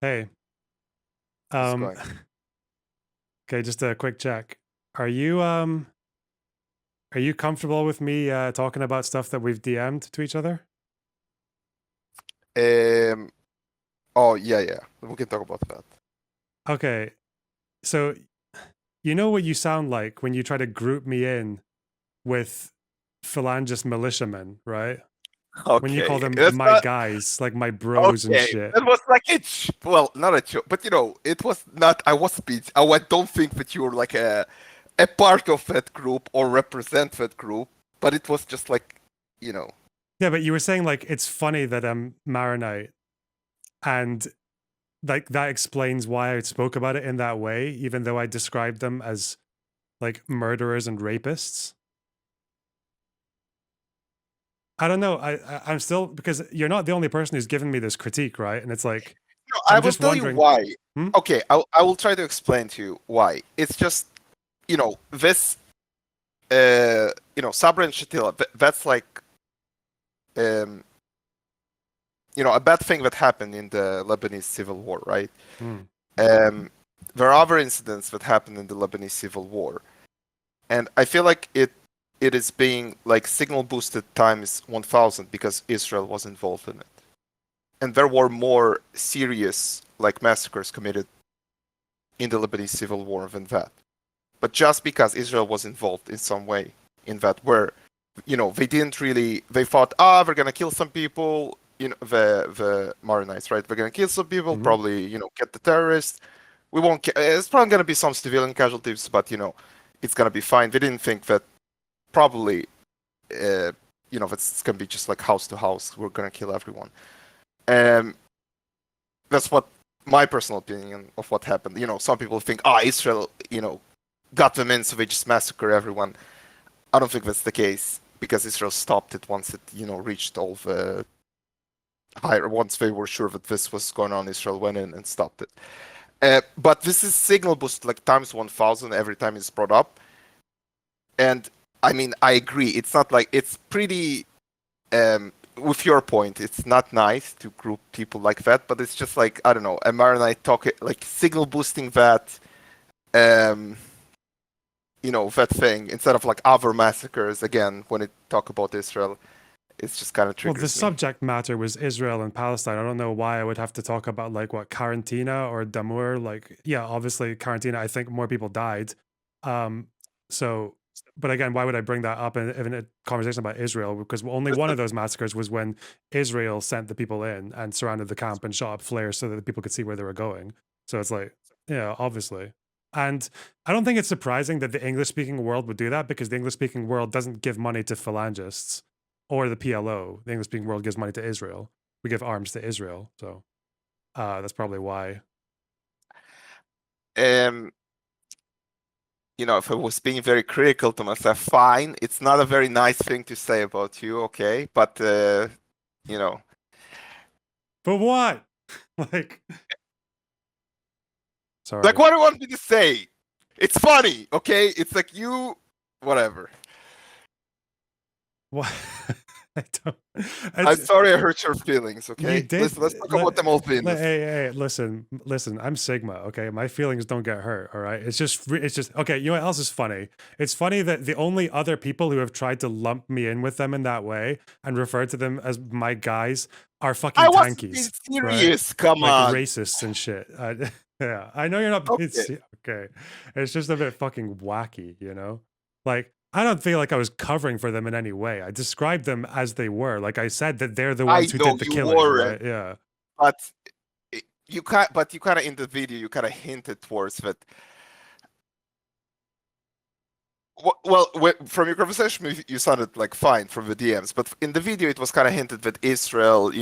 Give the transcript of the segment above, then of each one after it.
Hey, It's um, going. okay, just a quick check. Are you comfortable with me talking about stuff that we've DM'd to each other? Um. Oh yeah. We can talk about that. Okay, so you know what you sound like when you try to group me in with phalangist militiamen, right? When you call Okay, them that's my not guys, like my bros and okay. shit. That was like well, not a joke, but it was not. I was speech. I don't think that you were like a part of that group or represent that group, but it was just like you know. Yeah, but you were saying like it's funny that I'm Maronite, and like that explains why I spoke about it in that way, even though I described them as like murderers and rapists. I don't know. I'm still because you're not the only person who's given me this critique, right? And it's like No, I I'm will just tell you wondering. why. Hmm? Okay, I will try to explain to you why. It's just this Sabra and Shatila. That's like um a bad thing that happened in the Lebanese civil war, right? Hmm. Um, there are other incidents that happened in the Lebanese civil war, and I feel like it is being like signal boosted times 1,000 because Israel was involved in it, and there were more serious like massacres committed in the Lebanese civil war than that. But just because Israel was involved in some way in that, where they didn't really, they thought, we're gonna kill some people, the Maronites, right? We're gonna kill some people, Hmm. probably, get the terrorists. We won't. It's probably gonna be some civilian casualties, but it's gonna be fine. They didn't think that probably, that's gonna be just like house to house. We're gonna kill everyone. Um, that's what my personal opinion of what happened. Some people think, Israel, got them in, so they just massacre everyone. I don't think that's the case because Israel stopped it once it, reached all the higher. Once they were sure that this was going on, Israel went in and stopped it. But this is signal boost like times 1,000 every time it's brought up. And I mean, I agree. It's not like it's pretty. With your point, it's not nice to group people like that, but it's just like I don't know, a Maronite talk like signal boosting that. Um, that thing instead of like other massacres again when it talk about Israel. It's just kind of Well, the triggers me. subject matter was Israel and Palestine. I don't know why I would have to talk about like what Karantina or Damur. Like, yeah, obviously Karantina. I think more people died. Um, so, but again, why would I bring that up in a conversation about Israel? Because only one of those massacres was when Israel sent the people in and surrounded the camp and shot up flares so that the people could see where they were going. So it's like, yeah, obviously. And I don't think it's surprising that the English speaking world would do that because the English speaking world doesn't give money to phalangists or the PLO. The English speaking world gives money to Israel. We give arms to Israel. So that's probably why. Um, if I was being very critical to myself, fine. It's not a very nice thing to say about you, okay? But you know, But what? Like, like sorry. what do you want me to say? It's funny, okay? It's like whatever. What? I don't. I'm It's sorry I hurt your feelings, you okay? did. Let's talk about the Malvinas. Hey, listen. I'm Sigma. Okay, my feelings don't get hurt. All right. It's just okay. You know what else is funny? It's funny that the only other people who have tried to lump me in with them in that way and refer to them as my guys are I fucking was being tankies, right? serious. Come Like on. racists and shit. Yeah, I know you're not. Okay. It's okay. It's just a bit fucking wacky, you know. Like I don't feel like I was covering for them in any way. I described them as they were. Like I said that they're the I ones who know did the you killing, weren't, right? Yeah. but you can't. But you kind of in the video, you kind of hinted towards that. Well, from your conversation, you sounded like fine from the DMs, but in the video, it was kind of hinted that Israel,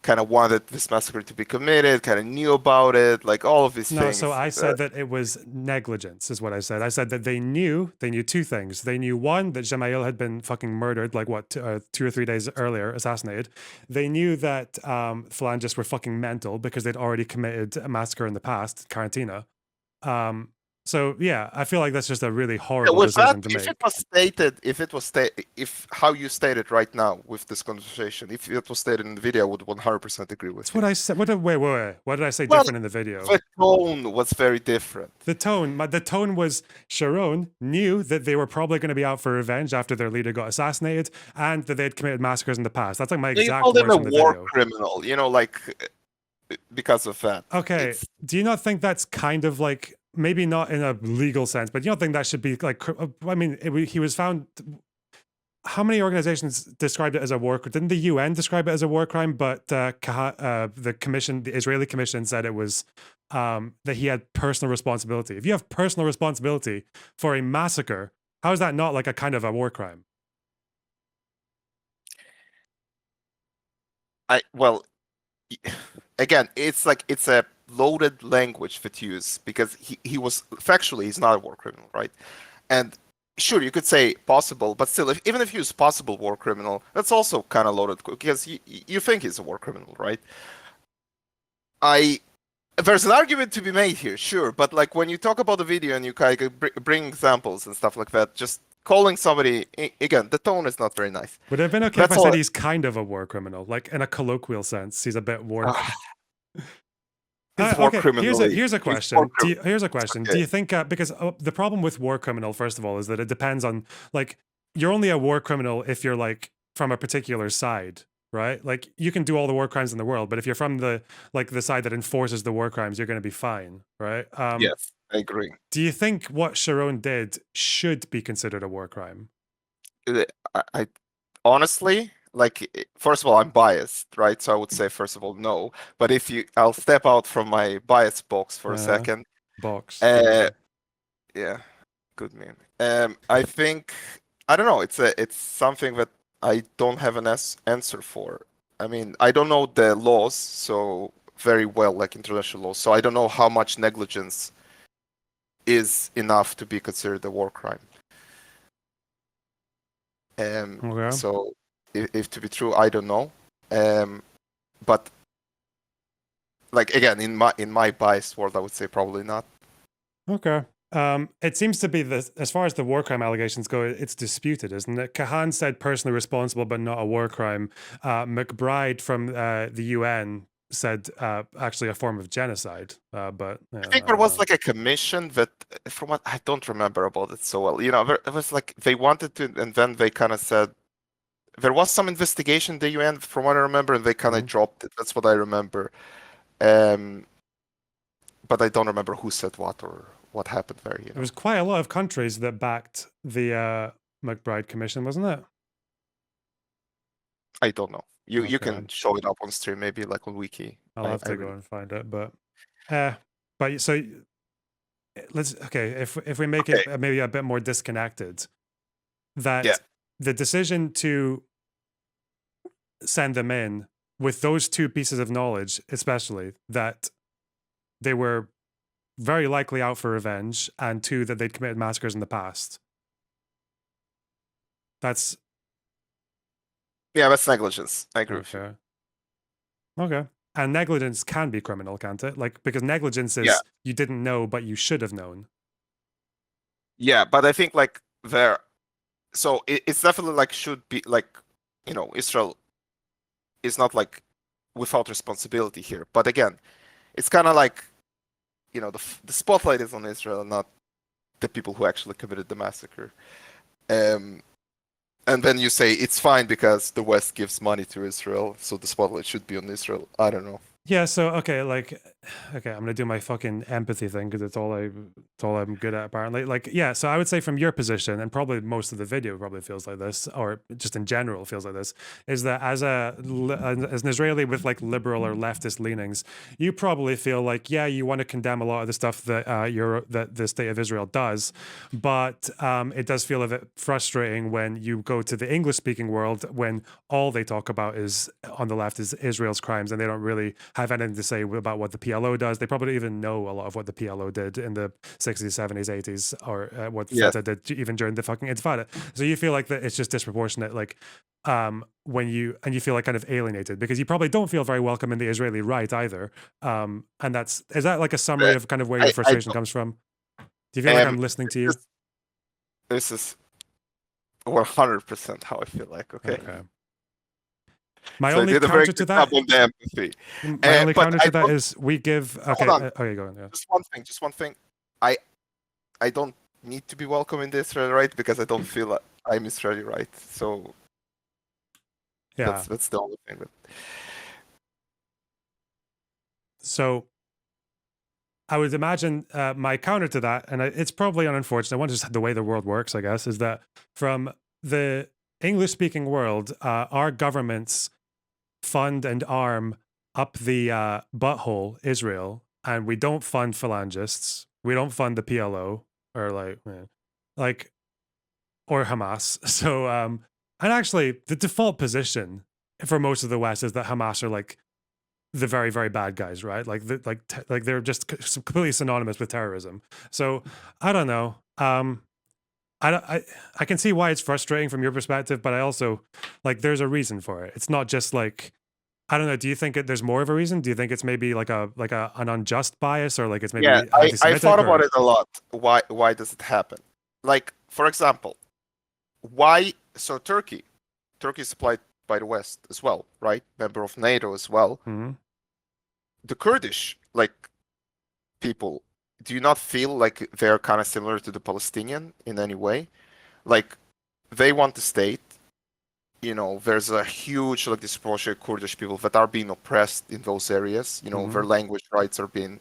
kind of wanted this massacre to be committed, kind of knew about it, like all of these No, so things. I said that it was negligence, is what I said. I said that they knew two things. They knew one, that Gemayel had been fucking murdered, like what, 2 or 3 days earlier, assassinated. They knew that phalangists were fucking mental because they'd already committed a massacre in the past, Karantina. Um, So yeah, I feel like that's just a really Yeah, horrible with that, decision to if it make. was stated, if how you stated right now with this conversation, if it was stated in the video, I would 100% agree with That's what you. I said. Wait. What did I say Well, different in the video? the tone was very different. The tone was Sharon knew that they were probably going to be out for revenge after their leader got assassinated and that they'd committed massacres in the past. That's like my You exact called him words a from the war video. criminal, like because of that. Okay, It's do you not think that's kind of like maybe not in a legal sense, but you don't think that should be like? I mean, he was found. How many organizations described it as a war? Didn't the UN describe it as a war crime? But the commission, the Israeli commission, said it was that he had personal responsibility. If you have personal responsibility for a massacre, how is that not like a kind of a war crime? I well, again, it's like it's a loaded language that you use because he was factually he's not a war criminal, right? And sure, you could say possible, but still, even if he was possible war criminal, that's also kind of loaded because you think he's a war criminal, right? I There's an argument to be made here, sure, but like when you talk about the video and you kind of bring examples and stuff like that, just calling somebody again, the tone is not very nice. Would it have been okay if I That's said all. he's kind of a war criminal, like in a colloquial sense? He's a bit war. He's war Okay, criminally. here's a He's war question. criminal. Here's a It's question. Do okay. you think because the problem with war criminal, first of all, is that it depends on like you're only a war criminal if you're like from a particular side, right? Like you can do all the war crimes in the world, but if you're from the side that enforces the war crimes, you're going to be fine, right? Yes, I agree. Do you think what Sharon did should be considered a war crime? I honestly, like, first of all, I'm biased, right? So I would say, first of all, no. But I'll step out from my bias box for a Uh, second. box, good Uh, meme. yeah, good meme. I think I don't know. It's something that I don't have an answer for. I mean, I don't know the laws so very well, like international laws. So I don't know how much negligence is enough to be considered a war crime. Okay. So if to be true, I don't know. But like again, in my biased world, I would say probably not. Okay. It seems to be that as far as the war crime allegations go, it's disputed, isn't it? Kahan said personally responsible, but not a war crime. McBride from the UN said actually a form of genocide. But I yeah, think I there don't was know. like a commission that, from what I don't remember about it so well. It was like they wanted to, and then they kind of said there was some investigation in the UN, from what I remember, and they kind of Mhm. dropped it. That's what I remember. Um, but I don't remember who said what or what happened there. There was quite a lot of countries that backed the McBride Commission, wasn't it? I don't know. You Okay, can show it up on stream, maybe like on wiki. I'll I have I to go really and find it. Uh, but so let's okay. If we make okay. it maybe a bit more disconnected, Yeah, that the decision to send them in with those two pieces of knowledge, especially that they were very likely out for revenge, and two, that they'd committed massacres in the past. That's yeah, that's negligence. I agree with you. okay. Okay. And negligence can be criminal, can't it? Like, because negligence Yeah, is you didn't know, but you should have known. yeah, but I think like so it's definitely like should be like Israel is not like without responsibility here. But again, it's kind of like the spotlight is on Israel, not the people who actually committed the massacre. Um, and then you say it's fine because the West gives money to Israel, so the spotlight should be on Israel. I don't know. Yeah, so okay, like okay, I'm gonna do my fucking empathy thing because it's all I'm good at apparently. Like, yeah, so I would say from your position, and probably most of the video probably feels like this, or just in general feels like this, is that as as an Israeli with like liberal or leftist leanings, you probably feel like, yeah, you want to condemn a lot of the stuff that that the state of Israel does, but it does feel a bit frustrating when you go to the English speaking world when all they talk about is on the left is Israel's crimes, and they don't really have anything to say about what the PLO does. They probably don't even know a lot of what the PLO did in the 60s, 70s, 80s, or what Yes. Fatah did even during the fucking Intifada. So you feel like that it's just disproportionate, like when you feel like kind of alienated because you probably don't feel very welcome in the Israeli right either. And is that like a Uh, summary of kind of where your I frustration don't, comes from? Do you feel like Um, I'm listening to you? this, this is 100% how I feel like. Okay, Okay. My so I only did a very counter to good job that, on the empathy. my only But counter I to that don't. is we give. Hold Okay. on, Okay, go on. Yeah. just one thing. Just one thing. I I don't need to be welcome in the Israeli right because I don't feel like I'm Israeli right. So Yeah. that's the only thing. But So I would imagine my counter to that, and it's probably an unfortunate one, just the way the world works, I guess, is that from the English speaking world, our governments fund and arm up the butthole Israel, and we don't fund phalangists. We don't fund the PLO or like or Hamas. So and actually the default position for most of the West is that Hamas are like the very very bad guys, right? Like they're just completely synonymous with terrorism. So I don't know. I can see why it's frustrating from your perspective, but I also like there's a reason for it. It's not just like I don't know. Do you think there's more of a reason? Do you think it's maybe like an unjust bias, or like it's yeah, maybe I thought anti-Semitic, about or it a lot. Why does it happen? Like for example, why so Turkey is supplied by the West as well, right? Member of NATO as well. Mhm. The Kurdish like people, do you not feel like they're kind of similar to the Palestinian in any way? Like they want the state. There's a huge like disproportionate Kurdish people that are being oppressed in those areas. Their Mhm. language rights are being,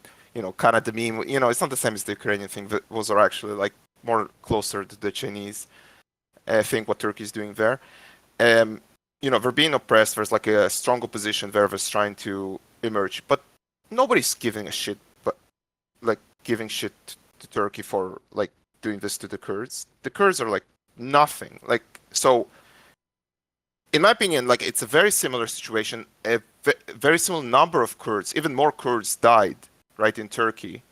kind of the meme. It's not the same as the Ukrainian thing. Those are actually like more closer to the Chinese thing what Turkey is doing there. Um, they're being oppressed. There's like a strong opposition there that's trying to emerge, but nobody's giving a shit. But like giving shit to Turkey for like doing this to the Kurds. The Kurds are like nothing. Like so in my opinion, like it's a very similar situation. A very similar number of Kurds, even more Kurds died, right, in Turkey,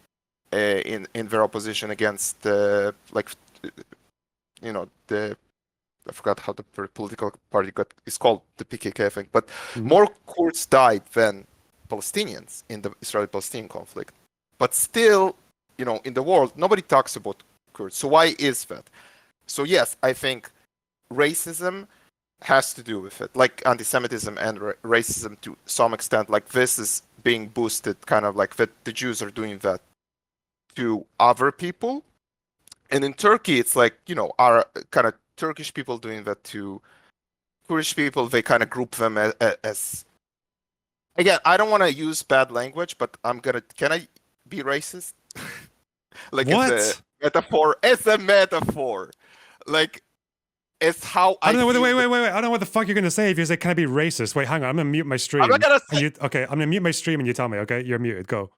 in their opposition against the I forgot how the political party is called, the PKK, I think. But Mhm. more Kurds died than Palestinians in the Israeli-Palestinian conflict. But still, in the world, nobody talks about Kurds. So why is that? So yes, I think racism has to do with it, like anti-Semitism and racism to some extent. Like this is being boosted, kind of like that the Jews are doing that to other people, and in Turkey, it's like our kind of Turkish people doing that to Kurdish people. They kind of group them as again. I don't want to use bad language, but I'm gonna. Can I be racist? Like as a What? metaphor, like it's how I I don't know. feel. Wait. I don't know what the fuck you're gonna say if you say, "Can I be racist?" Wait, hang on. I'm gonna mute my I'm not stream, gonna and say. you. Okay, I'm gonna mute my stream, and you tell me. Okay, you're muted. Go.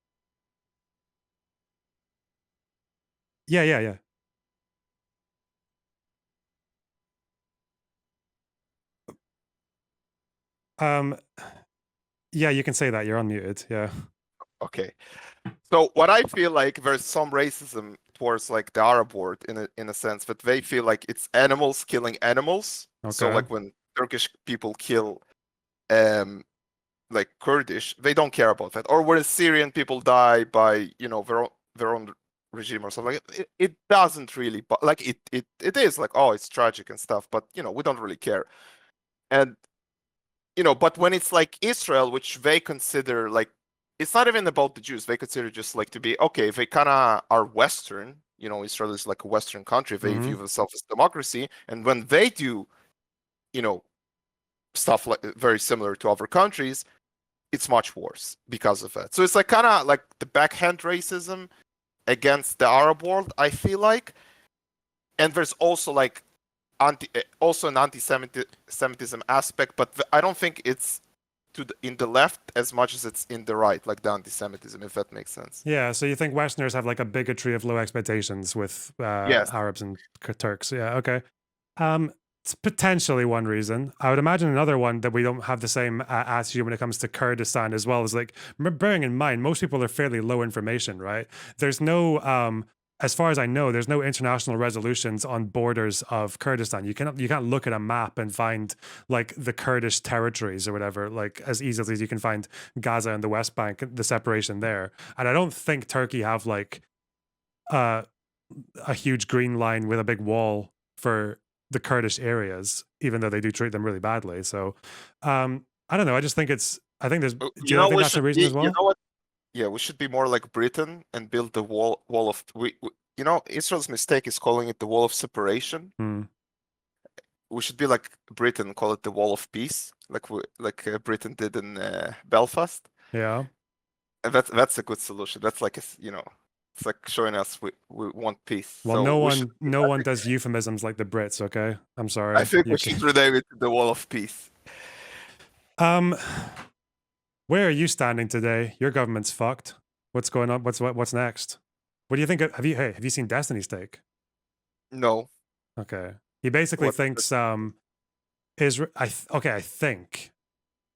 Yeah. Um. Yeah, you can say that. You're unmuted. Yeah. Okay. So what I feel like there's some racism towards like the Arab world in a sense that they feel like it's animals killing animals. So Okay. like when Turkish people kill um like Kurdish, they don't care about that. Or when Syrian people die by their own regime or something, like it doesn't really, but like it is like, oh, it's tragic and stuff, but we don't really care. And but when it's like Israel, which they consider like, it's not even about the Jews. They consider just like to be okay. They kind of are Western. Israel is like a Western country. They view Mm-hmm. themselves as democracy, and when they do, you know, stuff like very similar to other countries, it's much worse because of that. So it's like kind of like the backhand racism against the Arab world. I feel like, and there's also like also an anti-Semitism aspect, but I don't think it's in the left as much as it's in the right, like the anti-Semitism, if that makes sense. Yeah. So you think Westerners have like a bigotry of low expectations with Yes. Arabs and Turks? Yeah. Okay. It's potentially one reason. I would imagine another one that we don't have the same attitude when it comes to Kurdistan as well is like bearing in mind most people are fairly low information, right? There's no, as far as I know, there's no international resolutions on borders of Kurdistan. You can't look at a map and find like the Kurdish territories or whatever like as easily as you can find Gaza and the West Bank, the separation there. And I don't think Turkey have like uh a huge green line with a big wall for the Kurdish areas, even though they do treat them really badly. So, I don't know. I just think it's. I think there's. Do You you not know, think we that's a should reason be. as You well? know what? Yeah, we should be more like Britain and build the wall of. You know, Israel's mistake is calling it the wall of separation. Hmm. We should be like Britain, call it the wall of peace, Britain did in Belfast. Yeah. And that's a good solution. That's like you know, it's like showing us we want peace. Well, So we should. no one does euphemisms like the Brits. Okay, I'm I sorry. think we You can. should rename it the wall of peace. Um, where are you standing today? Your government's fucked. What's going on? What's next? What do you think? Have you seen Destiny's Take? No, Okay, he basically what? thinks Israel. Okay, I think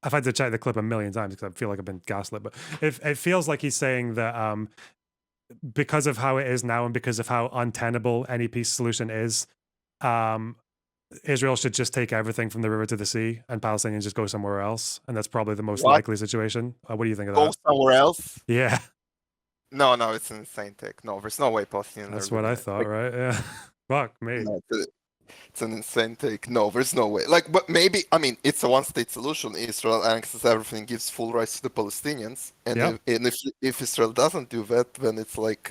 I've had to check the clip a million times because I feel like I've been gaslit, but it feels like he's saying that because of how it is now and because of how untenable any peace solution is, um, Israel should just take everything from the river to the sea and Palestinians just go somewhere else. And that's probably the most What? likely situation. What do you think of Go that? somewhere else? Yeah, No, no, it's an insane take. No, there's no way Palestinians are that's what I gonna thought, like. right? Yeah. Fuck me. No, it's an insane take. No, there's no way. Like, but maybe I mean, it's a one-state solution. Israel annexes everything, gives full rights to the Palestinians, Yeah. and if Israel doesn't do that, then it's like,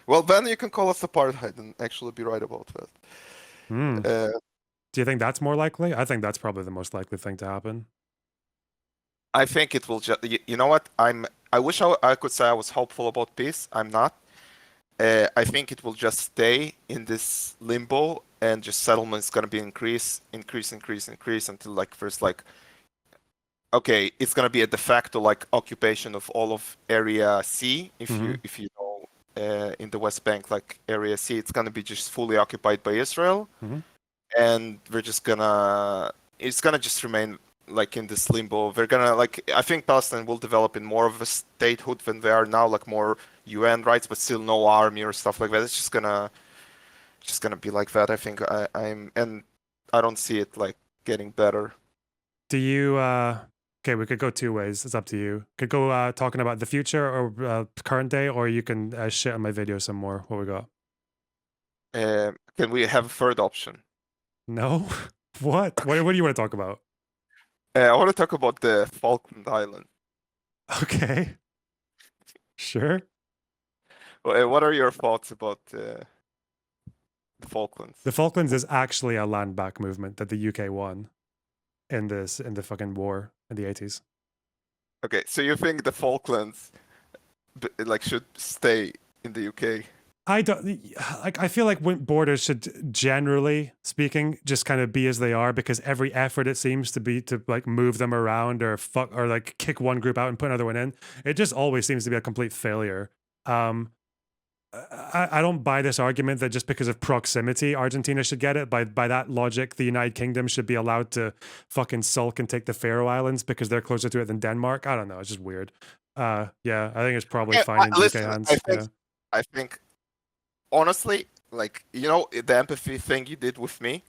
well, then you can call us apartheid and actually be right about that. Hmm. Uh, Do you think that's more likely? I think that's probably the most likely thing to happen. I think it will just. You know what? I wish I could say I was hopeful about peace. I'm not. I think it will just stay in this limbo, and just settlement is gonna be increase until like there's like okay, it's gonna be a de facto like occupation of all of Area C. Hmm. If you know in the West Bank, like Area C, it's gonna be just fully occupied by Israel, Hmm. and we're just gonna it's gonna just remain like in this limbo. They're gonna like I think Palestine will develop in more of a statehood than they are now, like more UN rights, but still no army or stuff like that. It's just gonna be like that. I think I'm and I don't see it like getting better. Do you, okay, we could go two ways. It's up to you. Could go talking about the future or current day, or you can shit on my video some more. What we got? Can we have a third option? No? What? What do you want to talk about? I want to talk about the Falkland Island. Okay, sure. What are your thoughts about the The Falklands? Falklands is actually a land back movement that the UK won in the fucking war in the 80s. Okay, so you think the Falklands like should stay in the UK? I don't like. I feel like borders should, generally speaking, just kind of be as they are because every effort it seems to be to like move them around or fuck or like kick one group out and put another one in, it just always seems to be a complete failure. Um, I don't buy this argument that just because of proximity, Argentina should get it. By that logic, the United Kingdom should be allowed to fucking sulk and take the Faroe Islands because they're closer to it than Denmark. I don't know. It's just weird. Yeah, I think it's probably Yeah, fine in UK listen, hands. Yeah. I think honestly, like you know, the empathy thing you did with me.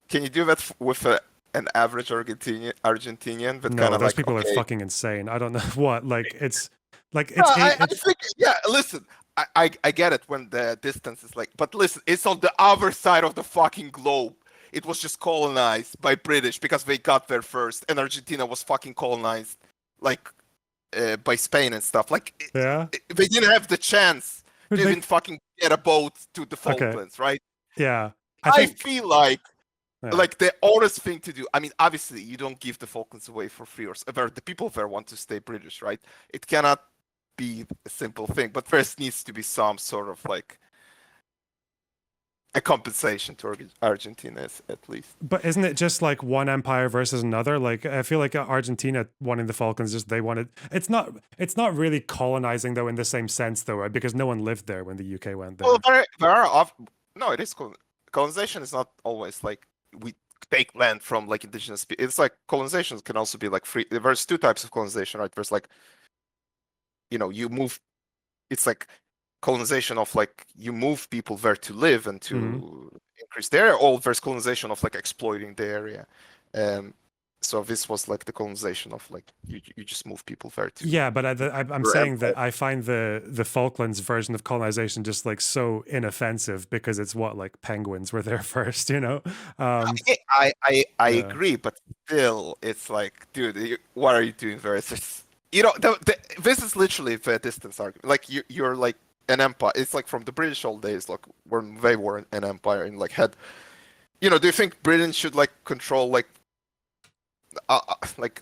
Can you do that with an average Argentinian that kind No, of those like people are okay? fucking insane. I don't know what. Like No, it's eight. I It's think yeah. Listen, I get it when the distance is like, but listen, it's on the other side of the fucking globe. It was just colonized by British because they got there first, and Argentina was fucking colonized like by Spain and stuff. Like yeah. they didn't have the chance to They even fucking get a boat to the okay. Falklands, right? Yeah. I I think feel yeah. like the honest thing to do. I mean, obviously, you don't give the Falklands away for free, or the people there want to stay British, right? It cannot be a simple thing, but there needs to be some sort of like a compensation to Argentina, at least. But isn't it just like one empire versus another? Like I feel like Argentina wanting the Falklands, just they wanted. It's not really colonizing though in the same sense though, right? Because no one lived there when the UK went Well, there. there are no, it is colonization is not always like we take land from like indigenous people. It's like colonization can also be like free. There's two types of colonization, right? There's like you move. It's like colonization of like you move people there to live and Hmm. to increase their area, or there's colonization of like exploiting the area. Um, So this was like the colonization of like you just move people there to Yeah, but I'm your saying empire. that I find the Falklands version of colonization just like so inoffensive because it's what like penguins were there first, you know? Um, I yeah. agree, but still, it's like, dude, what are you doing there? It's just, this is literally the distance argument. Like you're like an empire. It's like from the British old days, like when they were an empire and like had, do you think Britain should like control like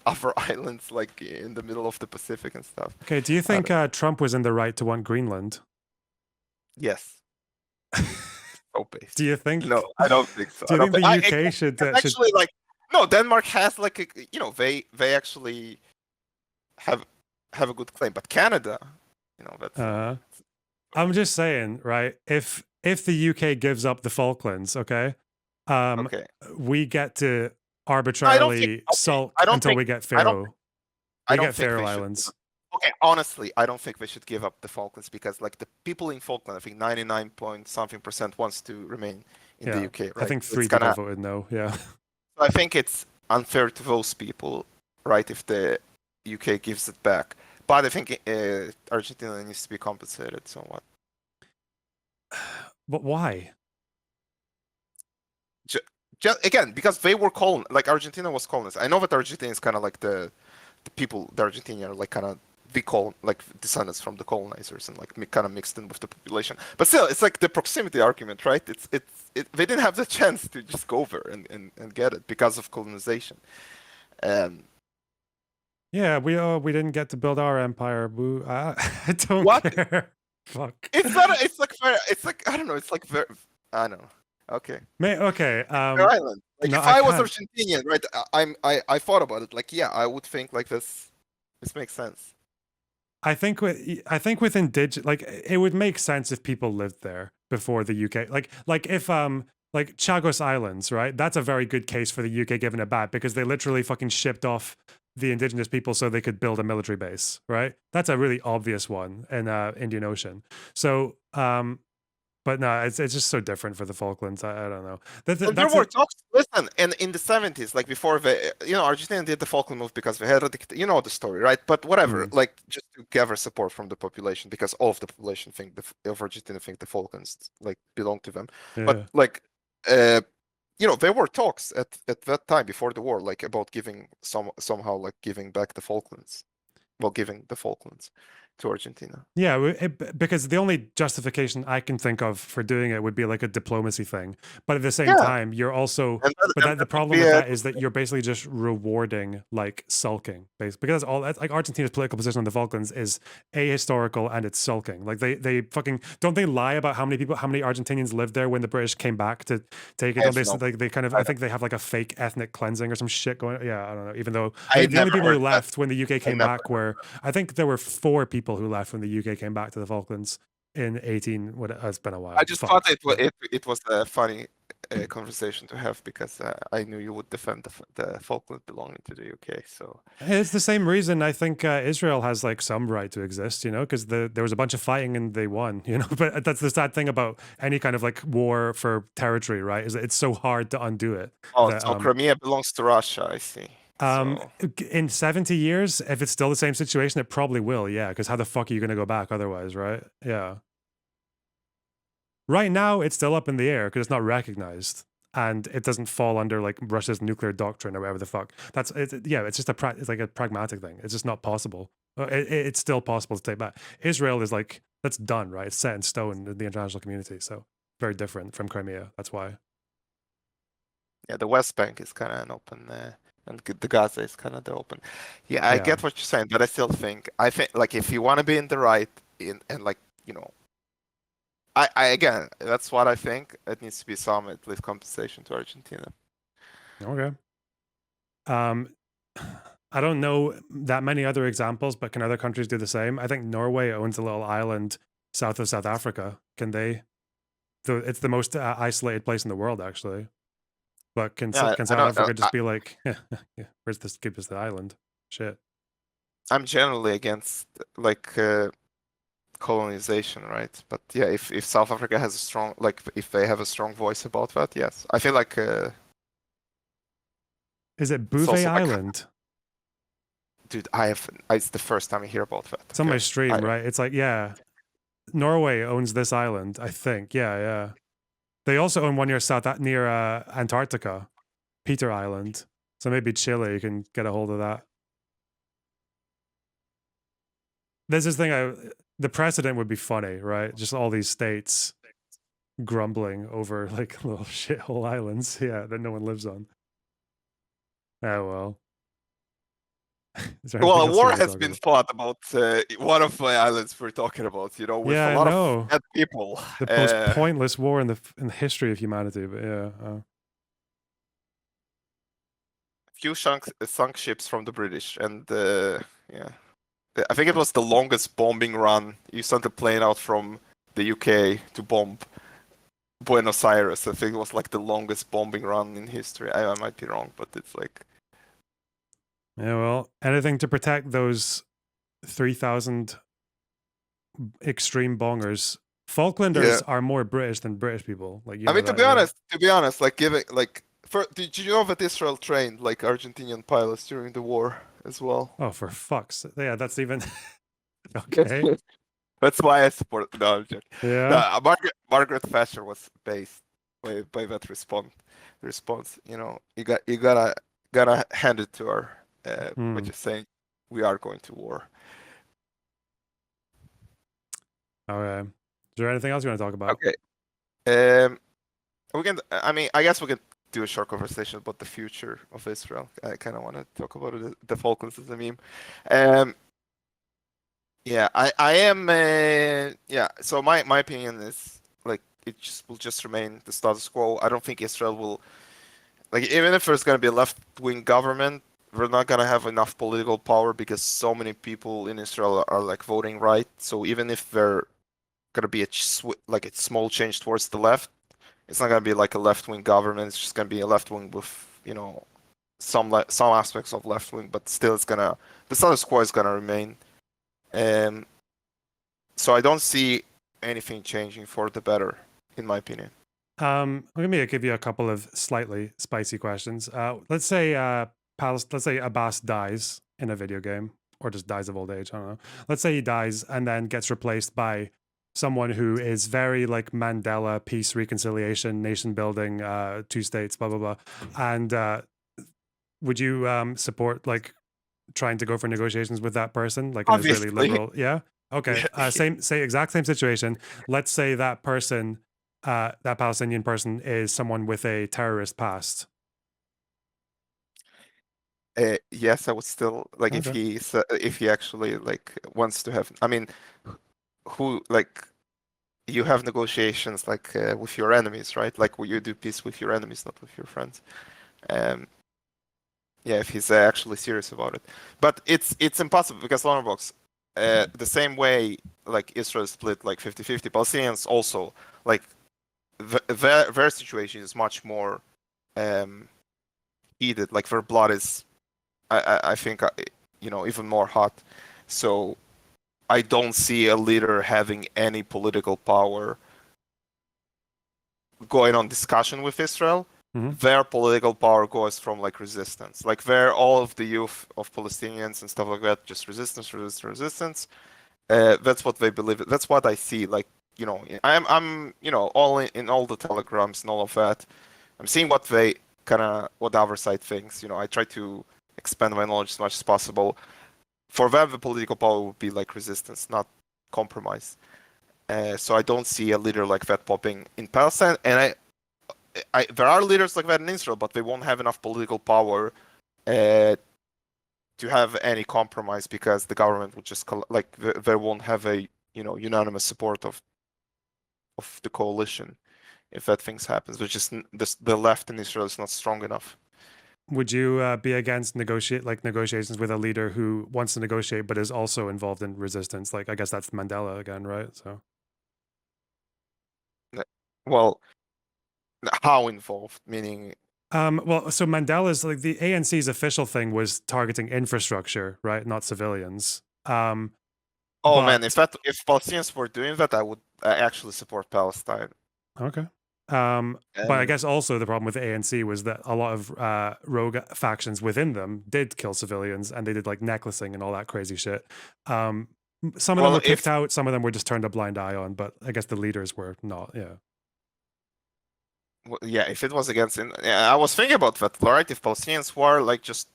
other islands like in the middle of the Pacific and stuff? Okay, do you I think don't know. Trump was in the right to want Greenland? Yes, so Do basic. you No, think I don't think so. do I you don't think think. the UK should Actually like no, Denmark has like they actually have have a good claim, but Canada, that's uh I'm just saying, right? If the UK gives up the Falklands, okay, um, okay. we get to No, I don't think. arbitrarily Okay, sulk until we get I don't think, Faroe. I We don't get think Faroe they should give Islands. up. Okay, honestly, I don't think they should give up the Falklands because like the people in Falkland, I think 99 point something percent wants to remain in the Yeah, UK, I right? think It's 3 people gonna. voted no. Yeah, So I think it's unfair to those people, right? If the UK gives it back, but I think Argentina needs to be compensated somewhat. but why? Ju- Just, again, because they were like Argentina was colonized. I know that Argentina is kind of like the people, the Argentinian are like kind of like descendants from the colonizers and like kind of mixed in with the population. But still, it's like the proximity argument, right? They didn't have the chance to just go over and get it because of colonization. Um, Yeah, we didn't get to build our empire. Boo. I don't what? care. Fuck. It's not. It's like It's like I don't know. It's like very. I don't know. Okay. Okay. Fair Island. Like No, if I I was can't. Argentinian, right? I thought about it. Like yeah, I would think like this. This makes sense. I think with indig like it would make sense if people lived there before the UK. Like if like Chagos Islands, right? That's a very good case for the UK giving it back because they literally fucking shipped off the indigenous people so they could build a military base, right? That's a really obvious one in Indian Ocean. So but no, it's just so different for the Falklands. I don't know. And there That's were a talks. Listen, and in the 70s, like before Argentina did the Falkland move because they had you know the story, right? But whatever, mm, like just to gather support from the population because all of the population of Argentina think the Falklands like belong to them. But yeah. like, there were talks at that time before the war, like about giving somehow like giving back the Falklands, well, giving the Falklands to Argentina. Yeah, because the only justification I can think of for doing it would be like a diplomacy thing. But at the same Yeah, time, you're also, but and that the that would problem be with a that is that you're basically just rewarding like sulking, basically. Because that's like Argentina's political position on the Falklands is ahistorical and it's sulking. Like they fucking don't they lie about how many Argentinians lived there when the British came back to take it? I Don't have they no, like they kind of I I don't, think they have like a fake ethnic cleansing or some shit going. Yeah, I don't know. Even though I I think the only never people who heard that. left when the UK I came never back heard were I think there were 4 people who left when the UK came back to the Falklands in 18 what it's been a I while. just thought Fuck. But it was a funny conversation to have because I knew you would defend the Falkland belonging to the UK. So it's the same reason I think Israel has like some right to exist, you know, because there was a bunch of fighting and they won, you know. But that's the sad thing about any kind of like war for territory, right? Is that it's so hard to undo it. oh, That so Crimea belongs to Russia. I see. um, So in 70 years, if it's still the same situation, it probably will, yeah. Because how the fuck are you going to go back otherwise, right? Yeah. Right now, it's still up in the air because it's not recognized, and it doesn't fall under like Russia's nuclear doctrine or whatever the fuck. Yeah. It's just it's like a pragmatic thing. It's just not possible. It's still possible to take back. Israel is like that's done, right? It's set in stone in the international community. So very different from Crimea. That's why. yeah, the West Bank is kind of an open, and the Gaza is kind of the open. Yeah, I Yeah. get what you're saying, but I think like if you want to be in the right in and like I again, that's what I think. It needs to be some at least compensation to Argentina. Okay. Um, I don't know that many other examples, but can other countries do the same? I think Norway owns a little island south of South Africa. Can they? It's the most isolated place in the world, actually. But Yeah, can I South know. Africa just be like, yeah, where's this keep us the island? Shit. I'm generally against like colonization, right? But yeah, if South Africa has a strong like if they have a strong voice about that, yes, I feel like Is it It's Bouvet also like, Island? dude, it's the first time I hear about that. It's on my Okay, I stream, right? It's like, yeah, Norway owns this island, I think. Yeah, yeah. They also own one near near Antarctica, Peter Island. So maybe Chile can get a hold of that. There's this thing. The precedent would be funny, right? Just all these states grumbling over like little shithole islands, yeah, that no one lives on. Oh well. Is there well, anything a else you war want to has talk been about? fought about one of my islands we're talking about, with Yeah, a I lot of know. bad people. The most pointless war in the history of humanity. But yeah, Few sunk ships from the British, and yeah, I think it was the longest bombing run. You sent a plane out from the UK to bomb Buenos Aires. I think it was like the longest bombing run in history. I might be wrong, but it's like, yeah. Well, anything to protect those 3,000 extreme bongers. yeah. Falklanders are more British than British people. Like you I know mean, that, right? to be honest, like giving like, did you know that Israel trained like Argentinian pilots during the war as well? Oh, for fuck's sake. Yeah, that's even okay. That's why I support. No, I'm joking. No, Yeah. Margaret Thatcher was based by that response. You gotta hand it to her. By Hmm. just saying we are going to war. Okay. Is there anything else you want to talk about? Okay. Um, we can. I mean, I guess we can do a short conversation about the future of Israel. I kind of want to talk about it, the Falklands as a meme. Um, yeah, I am. Yeah. So my opinion is like it just will just remain the status quo. I don't think Israel will, like, even if there's going to be a left-wing government, we're not going to have enough political power because so many people in Israel are like voting right. So even if there going to be like a small change towards the left, it's not going to be like a left-wing government. It's just going to be a left-wing with, some aspects of left-wing, but still the status quo is going to remain. Um, so I don't see anything changing for the better, in my opinion. Let me give you a couple of slightly spicy questions. Let's say Abbas dies in a video game, or just dies of old age. I don't know. Let's say he dies and then gets replaced by someone who is very like Mandela, peace, reconciliation, nation building, two states, blah blah blah. And would you support like trying to go for negotiations with that person, like an Israeli Obviously. liberal? Yeah. Okay. Yeah. Exact same situation. Let's say that person, that Palestinian person, is someone with a terrorist past. Yes, I would still like Okay. if he actually like wants to have. I mean, who like you have negotiations like with your enemies, right? Like you do peace with your enemies, not with your friends. Um, yeah, if he's actually serious about it. But it's impossible because LonerBox, the same way like Israel split like 50-50, Palestinians also like their situation is much more um heated. Like their blood is, I think, even more hot. So I don't see a leader having any political power going on discussion with Israel. Hmm. Their political power goes from like resistance, like where all of the youth of Palestinians and stuff like that, just resistance, resistance, resistance. That's what they believe. That's what I see. Like, I'm all in all the telegrams and all of that. I'm seeing what what the other side thinks. I try to expand my knowledge as much as possible. For them, the political power would be like resistance, not compromise. So I don't see a leader like that popping in Palestine, and there are leaders like that in Israel, but they won't have enough political power to have any compromise because the government would just they won't have a unanimous support of the coalition if that things happens. Which is the left in Israel is not strong enough. Would you be against negotiations with a leader who wants to negotiate but is also involved in resistance? Like, I guess that's Mandela again, right? So, Well, how involved? Meaning, well, so Mandela's like the ANC's official thing was targeting infrastructure, right, not civilians. oh man, But if Palestinians were doing that, I would actually support Palestine. okay. But I And guess also the problem with the ANC was that a lot of rogue factions within them did kill civilians, and they did like necklacing and all that crazy shit. Um, some of them well, were kicked if out, some of them were just turned a blind eye on. But I guess the leaders were not. Yeah. yeah, if it was against, yeah, I was thinking about that, right? If Palestinians were like just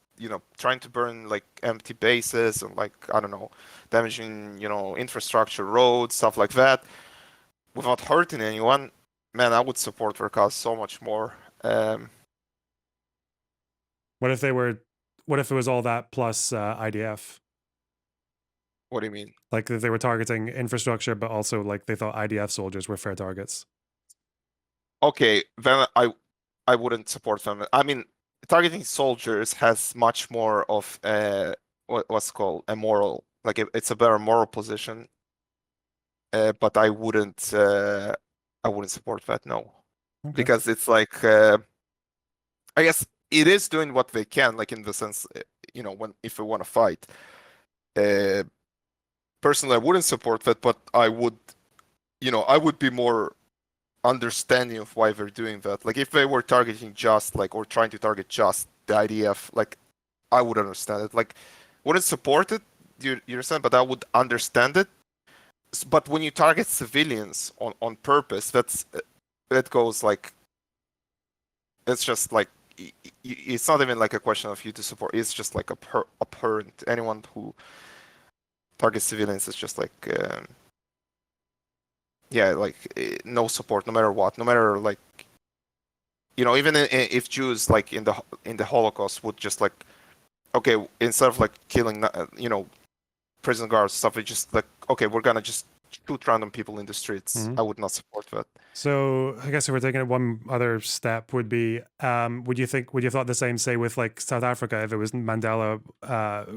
trying to burn like empty bases and like I don't know, damaging infrastructure, roads, stuff like that, without hurting anyone, man, I would support their cause so much more. Um, What if they were? What if it was all that plus IDF? what do you mean? Like they were targeting infrastructure, but also like they thought IDF soldiers were fair targets. Okay, then I wouldn't support them. I mean, targeting soldiers has much more of what's called a moral, like it's a better moral position. But I wouldn't support that, no, Okay. because it's like I guess it is doing what they can, like in the sense, when if we want to fight. Uh, Personally, I wouldn't support that, but I would be more understanding of why they're doing that. Like if they were targeting just like or trying to target just the IDF, like I would understand it. Like wouldn't support it, you understand? But I would understand it. But when you target civilians on purpose, that goes like it's just like it's not even like a question of you to support. It's just like abhorrent. Anyone who targets civilians is just like yeah, like no support, no matter what, no matter like even if Jews like in the Holocaust would just like okay, instead of like killing prison guards stuff, it's just like okay, we're gonna just shoot random people in the streets. Mhm. I would not support that. So I guess if we're taking it one other step would be, would you have thought the same, say, with like South Africa, if it was Mandela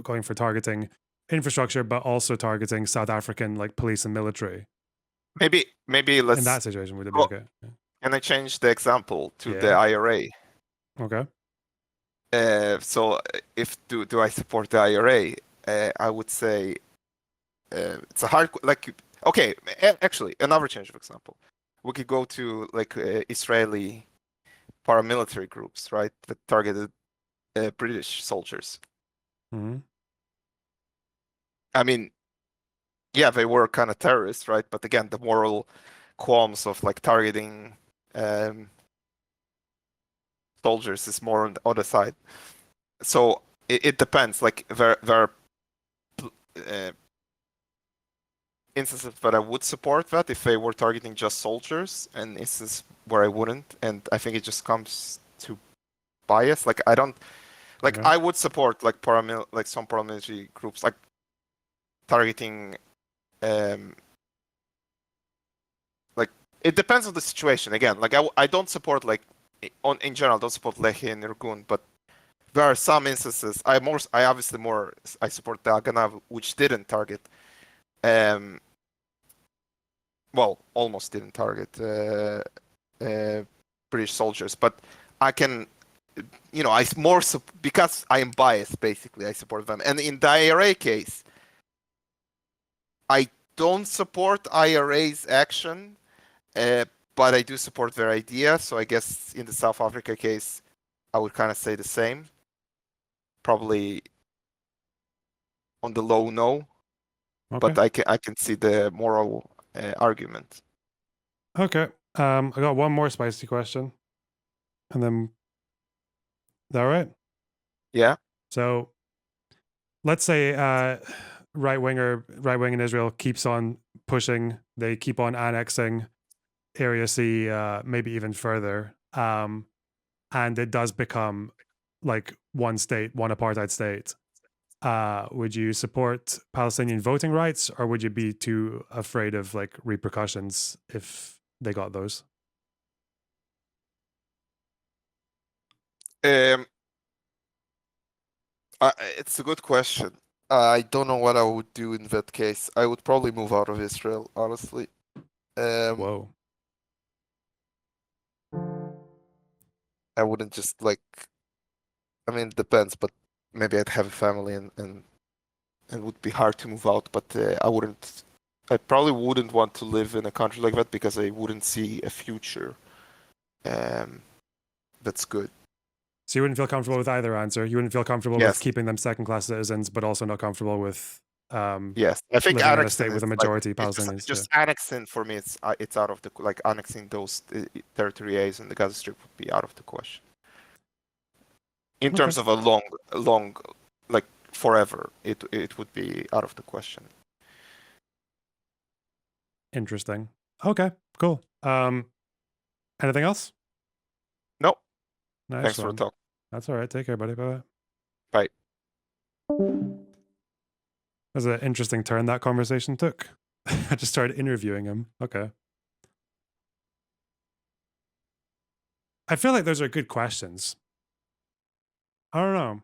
going for targeting infrastructure, but also targeting South African like police and military? Maybe In let's that situation, would it be go. okay? Can I change the example to the Yeah. IRA? Okay. So if do I support the IRA? I would say it's a hard like okay, actually another change of example. We could go to like Israeli paramilitary groups, right, that targeted British soldiers. Hmm. I mean, yeah, they were kind of terrorists, right? But again, the moral qualms of like targeting um, soldiers is more on the other side. So it depends. Like there are uh, instances that I would support that if they were targeting just soldiers, and instances where I wouldn't. And I think it just comes to bias. Like I don't like Okay. I would support like like some paramilitary groups like targeting um like it depends on the situation. Again, like I don't support like in general don't support Lehi and Irgun, but there are some instances I obviously more I support the Aganav, which didn't target um well almost didn't target uh British soldiers, but I can I more because I am biased basically I support them. And in the IRA case, I don't support IRA's action, uh, but I do support their idea. So I guess in the South Africa case, I would kind of say the same. Probably on the low no, Okay. but I can see the moral argument. Okay. I got one more spicy question, and then is that all right? Yeah. So let's say right wing in Israel keeps on pushing. They keep on annexing Area C, maybe even further. And it does become like one state, one apartheid state. Would you support Palestinian voting rights, or would you be too afraid of like repercussions if they got those? Um, it's a good question. I don't know what I would do in that case. I would probably move out of Israel, honestly. Um, Whoa. I wouldn't just like. I mean, it depends, but maybe I'd have a family and it would be hard to move out. But I wouldn't. I probably wouldn't want to live in a country like that because I wouldn't see a future. Um, that's good. So you wouldn't feel comfortable with either answer. You wouldn't feel comfortable with Yes, keeping them second class citizens, but also not comfortable with yes. I think living in a annexing state with is a like majority it's just Palestinians. Yeah. just annexing for me. It's out of the like annexing those territory A's in the Gaza Strip would be out of the question. In Okay. terms of a long like forever, it would be out of the question. Interesting. Okay. Cool. Anything else? No, Nice thanks for the one. talk. That's all right. Take care, buddy. Bye. Bye. That's an interesting turn that conversation took. I just started interviewing him. Okay. I feel like those are good questions. I don't know.